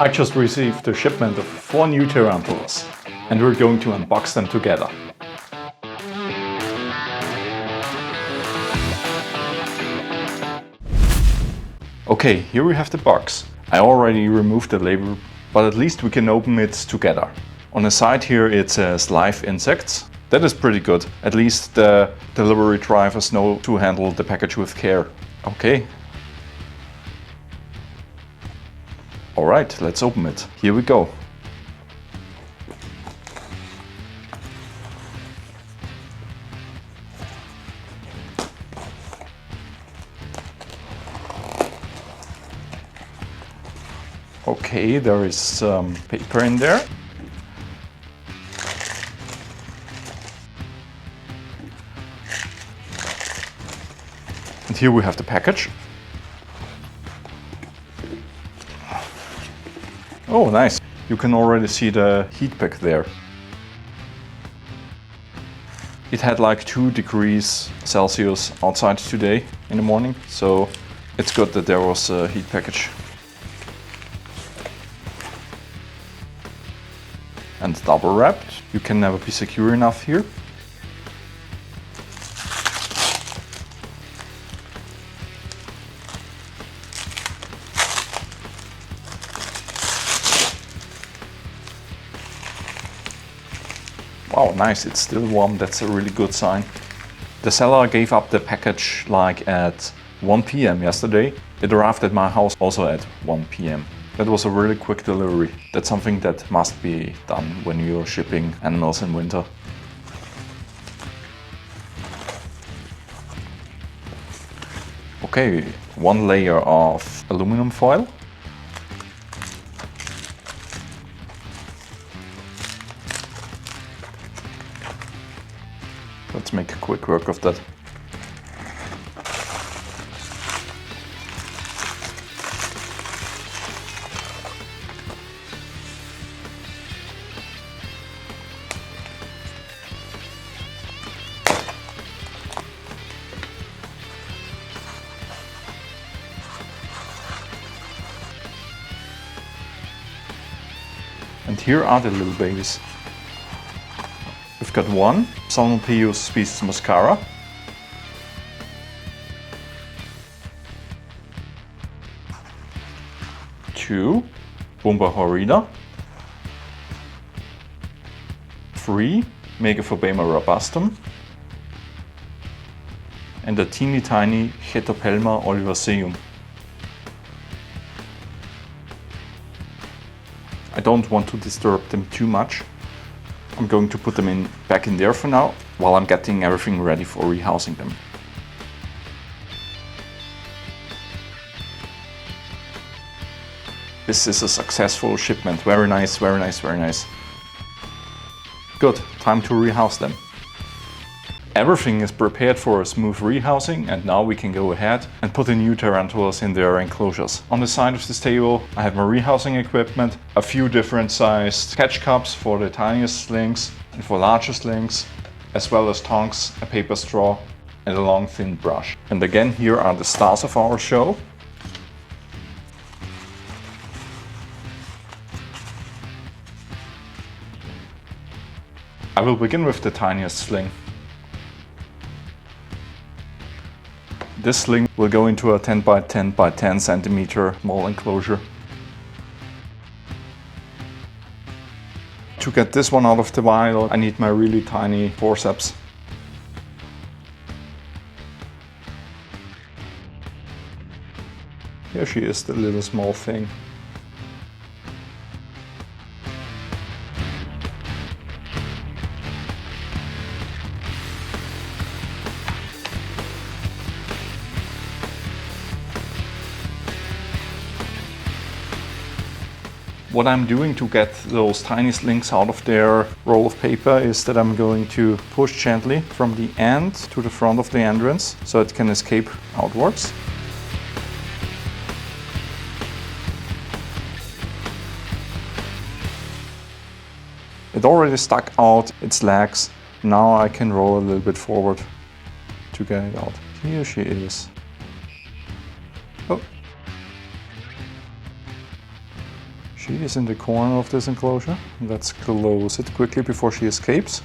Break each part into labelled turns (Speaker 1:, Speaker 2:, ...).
Speaker 1: I just received a shipment of 4 new tarantulas and we're going to unbox them together. Okay, here we have the box. I already removed the label, but at least we can open it together. On the side here it says live insects. That is pretty good. At least the delivery drivers know to handle the package with care. Okay. Alright, let's open it. Here we go. Okay, there is some paper in there. And here we have the package. Oh, nice. You can already see the heat pack there. It had like 2 degrees Celsius outside today in the morning, so it's good that there was a heat package. And double wrapped. You can never be secure enough here. Wow, nice, it's still warm, that's a really good sign. The seller gave up the package like at 1 p.m. yesterday. It arrived at my house also at 1 p.m. That was a really quick delivery. That's something that must be done when you're shipping animals in winter. Okay, 1 layer of aluminum foil. Let's make a quick work of that. And here are the little babies. We've got 1 Pamphobeteus species mascara, 2 Bumba horrida, 3 Megaphobema robustum, and a teeny tiny Chaetopelma olivaceum. I don't want to disturb them too much. I'm going to put them back in there for now, while I'm getting everything ready for rehousing them. This is a successful shipment. Very nice, very nice, very nice. Good, time to rehouse them. Everything is prepared for a smooth rehousing, and now we can go ahead and put the new tarantulas in their enclosures. On the side of this table I have my rehousing equipment, a few different sized catch cups for the tiniest slings and for larger slings, as well as tongs, a paper straw and a long thin brush. And again, here are the stars of our show. I will begin with the tiniest sling. This sling will go into a 10 by 10 by 10 centimeter small enclosure. To get this one out of the vial, I need my really tiny forceps. Here she is, the little small thing. What I'm doing to get those tiny slings out of their roll of paper is that I'm going to push gently from the end to the front of the entrance so it can escape outwards. It already stuck out its legs. Now I can roll a little bit forward to get it out. Here she is. Oh. She is in the corner of this enclosure. Let's close it quickly before she escapes.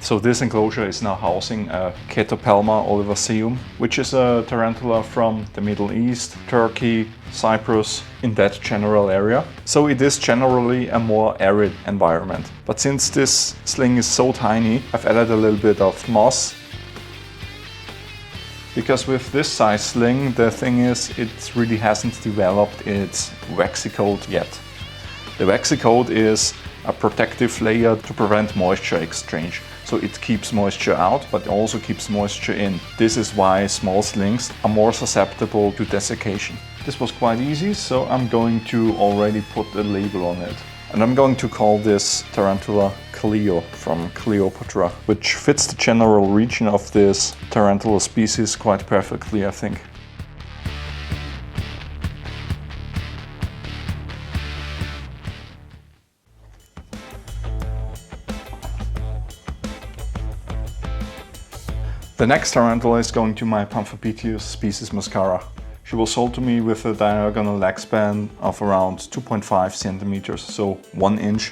Speaker 1: So this enclosure is now housing a Chaetopelma olivaceum, which is a tarantula from the Middle East, Turkey, Cyprus, in that general area. So it is generally a more arid environment. But since this sling is so tiny, I've added a little bit of moss. Because with this size sling, the thing is, it really hasn't developed its waxy coat yet. The waxy coat is a protective layer to prevent moisture exchange. So it keeps moisture out, but also keeps moisture in. This is why small slings are more susceptible to desiccation. This was quite easy, so I'm going to already put a label on it. And I'm going to call this tarantula Cleo from Cleopatra, which fits the general region of this tarantula species quite perfectly, I think. The next tarantula is going to my Pamphobeteus species mascara. She was sold to me with a diagonal leg span of around 2.5 centimeters, so 1 inch.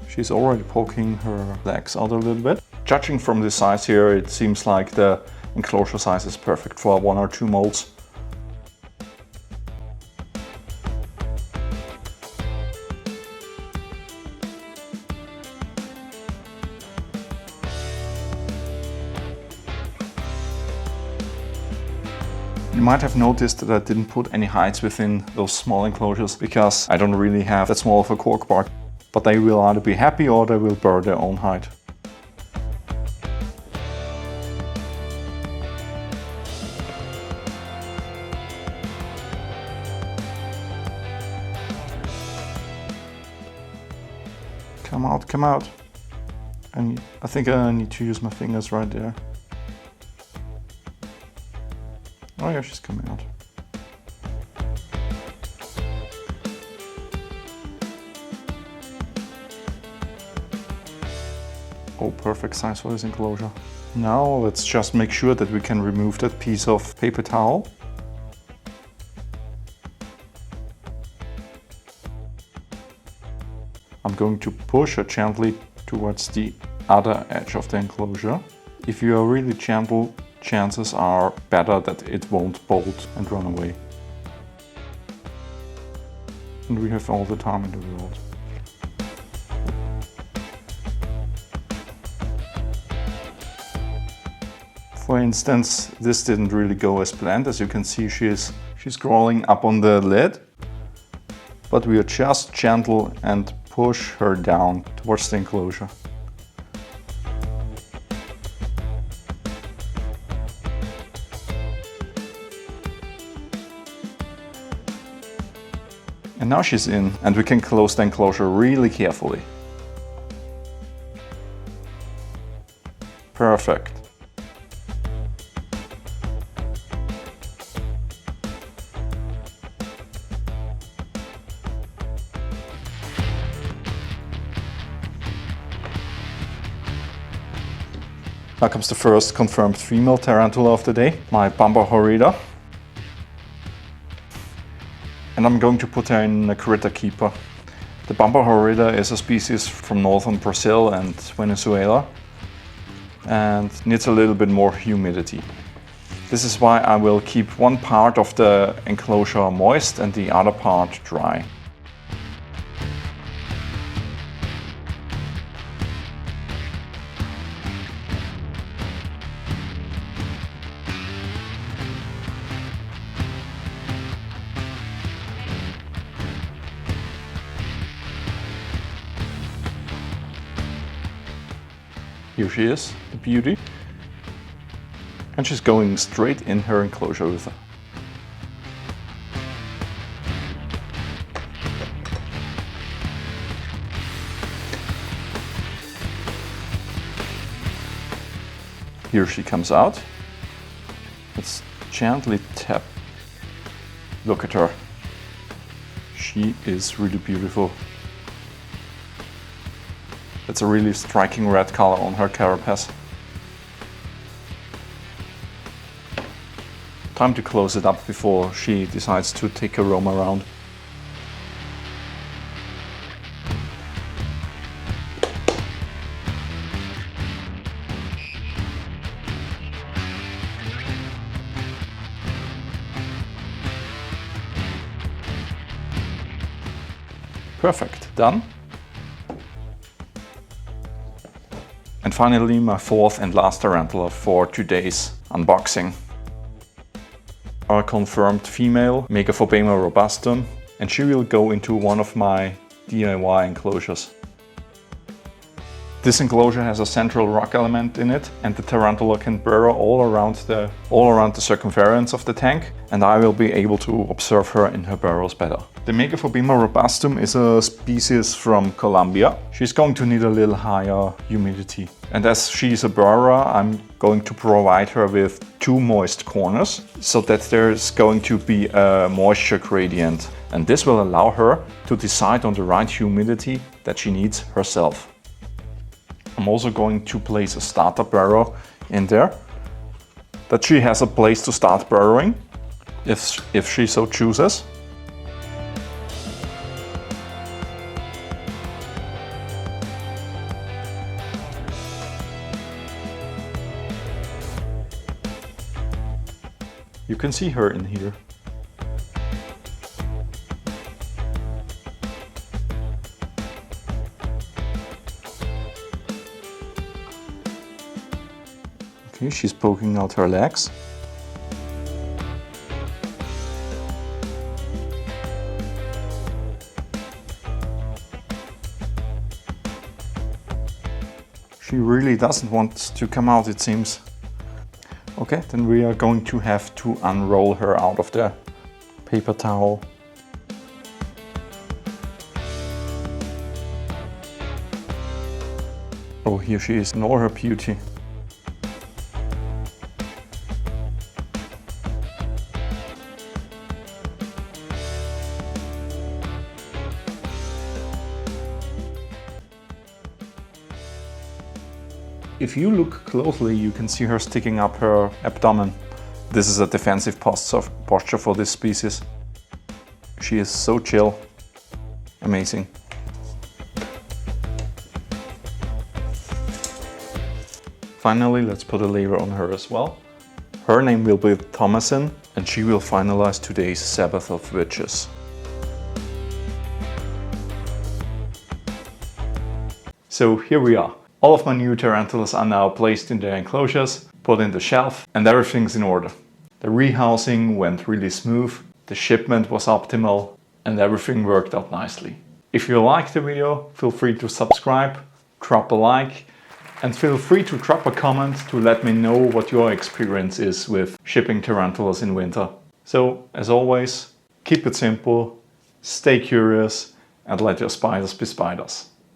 Speaker 1: She's already poking her legs out a little bit. Judging from the size here, it seems like the enclosure size is perfect for 1 or 2 molds. You might have noticed that I didn't put any hides within those small enclosures because I don't really have that small of a cork bark. But they will either be happy or they will burn their own hide. Come out, come out. I think I need to use my fingers right there. Oh yeah, she's coming out. Oh, perfect size for this enclosure. Now let's just make sure that we can remove that piece of paper towel. I'm going to push her gently towards the other edge of the enclosure. If you are really gentle, chances are better that it won't bolt and run away. And we have all the time in the world. For instance, this didn't really go as planned. As you can see, she's crawling up on the lid, but we are just gentle and push her down towards the enclosure. And now she's in, and we can close the enclosure really carefully. Perfect. Now comes the first confirmed female tarantula of the day, my Bumba horrida. And I'm going to put her in a critter keeper. The Bumba horrida is a species from northern Brazil and Venezuela and needs a little bit more humidity. This is why I will keep one part of the enclosure moist and the other part dry. Here she is, the beauty. And she's going straight in her enclosure with her. Here she comes out. Let's gently tap. Look at her. She is really beautiful. It's a really striking red color on her carapace. Time to close it up before she decides to take a roam around. Perfect, done. And finally, my fourth and last tarantula for today's unboxing. Our confirmed female Megaphobema robustum, and she will go into one of my DIY enclosures. This enclosure has a central rock element in it, and the tarantula can burrow all around the circumference of the tank, and I will be able to observe her in her burrows better. The Megaphobema robustum is a species from Colombia. She's going to need a little higher humidity. And as she's a burrower, I'm going to provide her with 2 moist corners so that there's going to be a moisture gradient. And this will allow her to decide on the right humidity that she needs herself. I'm also going to place a starter burrow in there, that she has a place to start burrowing if she so chooses. You can see her in here. Okay, she's poking out her legs. She really doesn't want to come out, it seems. Okay, then we are going to have to unroll her out of the paper towel. Oh, here she is in all her beauty. If you look closely, you can see her sticking up her abdomen. This is a defensive posture for this species. She is so chill. Amazing. Finally, let's put a label on her as well. Her name will be Thomasin, and she will finalize today's Sabbath of Witches. So here we are. All of my new tarantulas are now placed in their enclosures, put in the shelf, and everything's in order. The rehousing went really smooth, the shipment was optimal, and everything worked out nicely. If you liked the video, feel free to subscribe, drop a like, and feel free to drop a comment to let me know what your experience is with shipping tarantulas in winter. So, as always, keep it simple, stay curious, and let your spiders be spiders.